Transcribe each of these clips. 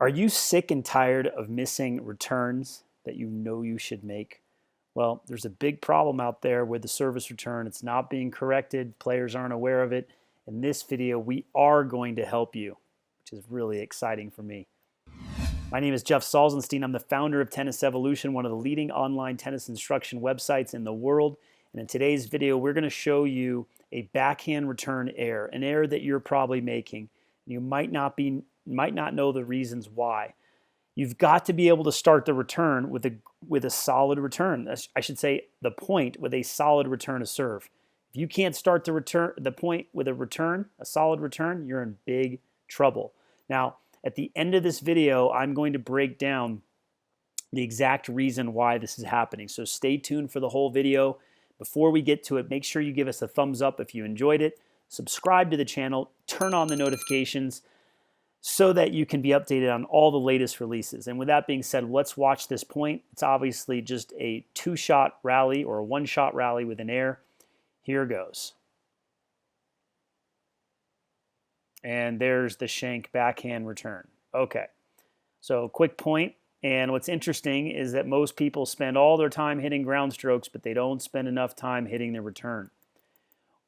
Are you sick and tired of missing returns that you know you should make? Well, there's a big problem out there with the service return. It's not being corrected. Players aren't aware of it. In this video, we are going to help you, which is really exciting for me. My name is Jeff Salzenstein. I'm the founder of Tennis Evolution, one of the leading online tennis instruction websites in the world. And in today's video, we're going to show you a backhand return error, an error that you're probably making. You might not know the reasons why. You've got to be able to start the return with a solid return. I should say the point with a solid return to serve. If you can't start the point with a solid return, you're in big trouble. Now, at the end of this video, I'm going to break down the exact reason why this is happening. So stay tuned for the whole video. Before we get to it, make sure you give us a thumbs up if you enjoyed it. Subscribe to the channel, turn on the notifications so that you can be updated on all the latest releases. And with that being said, let's watch this point. It's obviously just a two-shot rally or a one-shot rally with an air. Here goes. And there's the shank backhand return. Okay, so quick point. And what's interesting is that most people spend all their time hitting ground strokes, but they don't spend enough time hitting the return.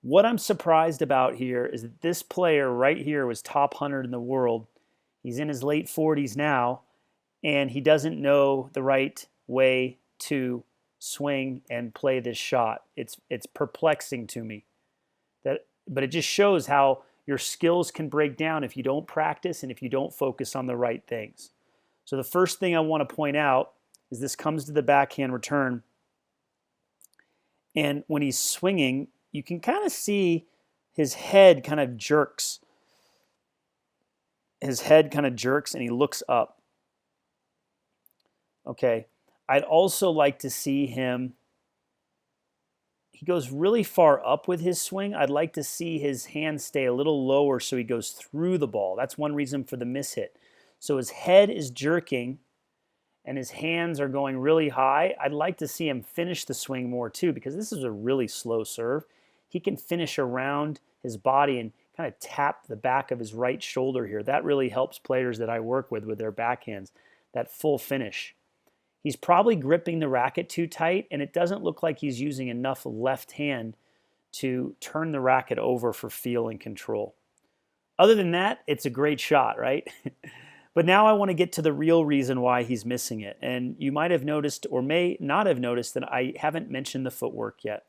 What I'm surprised about here is that this player right here was top 100 in the world. He's in his late 40s now, and he doesn't know the right way to swing and play this shot. It's perplexing to me. But it just shows how your skills can break down if you don't practice and if you don't focus on the right things. So the first thing I want to point out is this comes to the backhand return. And when he's swinging, you can kind of see his head kind of jerks. His head kind of jerks and he looks up. Okay, I'd also like to see him, he goes really far up with his swing. I'd like to see his hand stay a little lower so he goes through the ball. That's one reason for the miss hit. So his head is jerking and his hands are going really high. I'd like to see him finish the swing more too, because this is a really slow serve. He can finish around his body and kind of tap the back of his right shoulder here. That really helps players that I work with their backhands, that full finish. He's probably gripping the racket too tight, and it doesn't look like he's using enough left hand to turn the racket over for feel and control. Other than that, it's a great shot, right? But now I want to get to the real reason why he's missing it. And you might have noticed or may not have noticed that I haven't mentioned the footwork yet.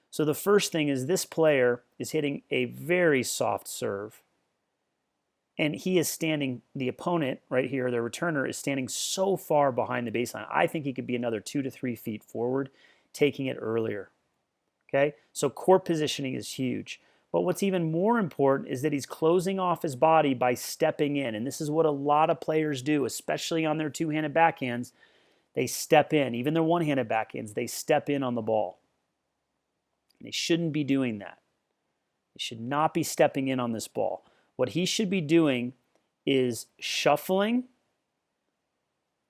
So the first thing is this player is hitting a very soft serve. And he is standing, the opponent right here, the returner, is standing so far behind the baseline. I think he could be another 2 to 3 feet forward, taking it earlier. Okay, so court positioning is huge. But what's even more important is that he's closing off his body by stepping in. And this is what a lot of players do, especially on their two-handed backhands. They step in. Even their one-handed backhands, they step in on the ball. They shouldn't be doing that. They should not be stepping in on this ball. What he should be doing is shuffling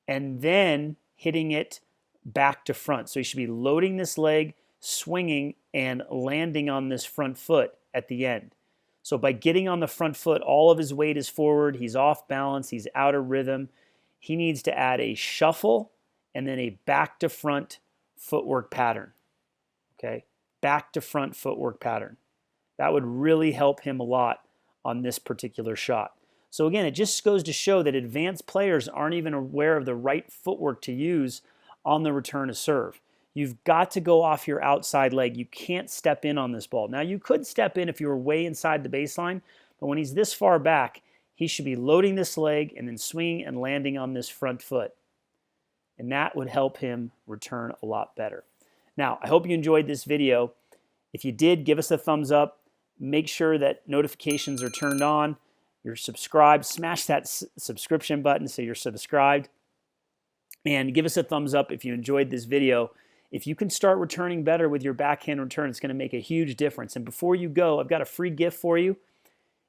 and then hitting it back to front. So he should be loading this leg, swinging, and landing on this front foot at the end. So by getting on the front foot, all of his weight is forward. He's off balance. He's out of rhythm. He needs to add a shuffle and then a back to front footwork pattern. Okay, back to front footwork pattern. That would really help him a lot on this particular shot. So again, it just goes to show that advanced players aren't even aware of the right footwork to use on the return to serve. You've got to go off your outside leg. You can't step in on this ball. Now, you could step in if you were way inside the baseline, but when he's this far back, he should be loading this leg and then swinging and landing on this front foot. And that would help him return a lot better. Now, I hope you enjoyed this video. If you did, give us a thumbs up. Make sure that notifications are turned on. You're subscribed. Smash that subscription button so you're subscribed. And give us a thumbs up if you enjoyed this video. If you can start returning better with your backhand return, it's going to make a huge difference. And before you go, I've got a free gift for you.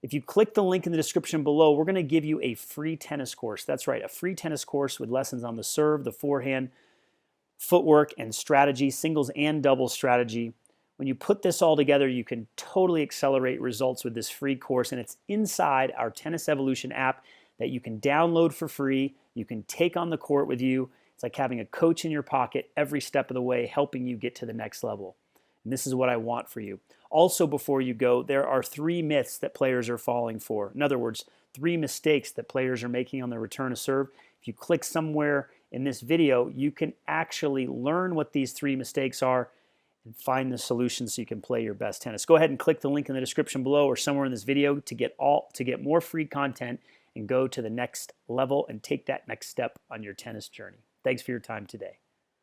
If you click the link in the description below, we're going to give you a free tennis course. That's right, a free tennis course with lessons on the serve, the forehand, footwork, and strategy, singles and doubles strategy. When you put this all together, you can totally accelerate results with this free course, and it's inside our Tennis Evolution app. that you can download for free, you can take on the court with you. It's like having a coach in your pocket every step of the way, helping you get to the next level. And this is what I want for you. Also, before you go, there are 3 myths that players are falling for. In other words, 3 mistakes that players are making on their return to serve. If you click somewhere in this video, you can actually learn what these 3 mistakes are and find the solutions so you can play your best tennis. Go ahead and click the link in the description below or somewhere in this video to get more free content and go to the next level and take that next step on your tennis journey. Thanks for your time today.